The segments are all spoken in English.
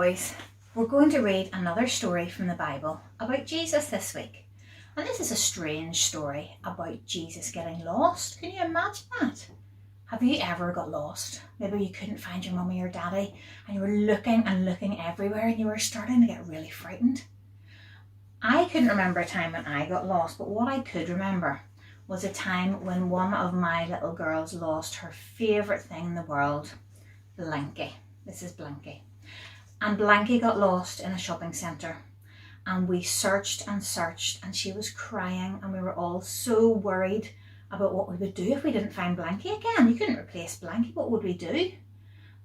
boys, we're going to read another story from the Bible about Jesus this week. And this is a strange story about Jesus getting lost. Can you imagine that? Have you ever got lost? Maybe you couldn't find your mummy or daddy and you were looking and looking everywhere and you were starting to get really frightened. I couldn't remember a time when I got lost, but what I could remember was a time when one of my little girls lost her favourite thing in the world, Blanky. This is Blanky. And Blanky got lost in a shopping centre and we searched and searched and she was crying and we were all so worried about what we would do if we didn't find Blanky again. You couldn't replace Blanky, what would we do?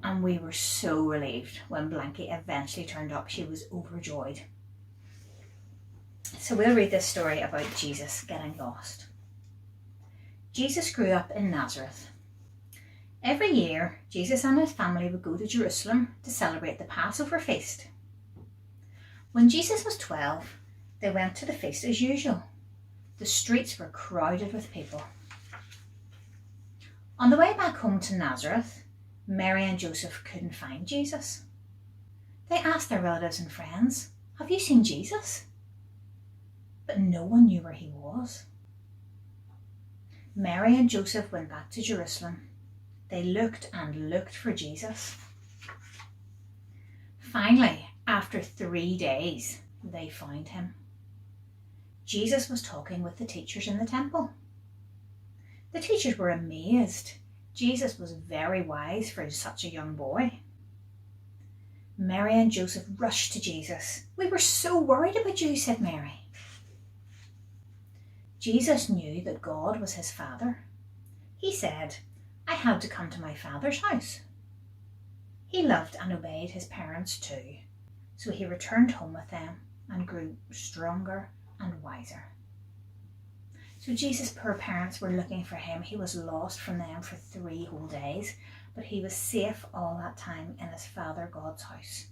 And we were so relieved when Blanky eventually turned up. She was overjoyed. So we'll read this story about Jesus getting lost. Jesus grew up in Nazareth. Every year, Jesus and his family would go to Jerusalem to celebrate the Passover feast. When Jesus was 12, they went to the feast as usual. The streets were crowded with people. On the way back home to Nazareth, Mary and Joseph couldn't find Jesus. They asked their relatives and friends, "Have you seen Jesus?" But no one knew where he was. Mary and Joseph went back to Jerusalem. They looked and looked for Jesus. Finally, after 3 days, they found him. Jesus was talking with the teachers in the temple. The teachers were amazed. Jesus was very wise for such a young boy. Mary and Joseph rushed to Jesus. "We were so worried about you," said Mary. Jesus knew that God was his Father. He said, "I had to come to my Father's house." He loved and obeyed his parents too, so he returned home with them and grew stronger and wiser. So Jesus' poor parents were looking for him. He was lost from them for 3 whole days, but he was safe all that time in his Father God's house.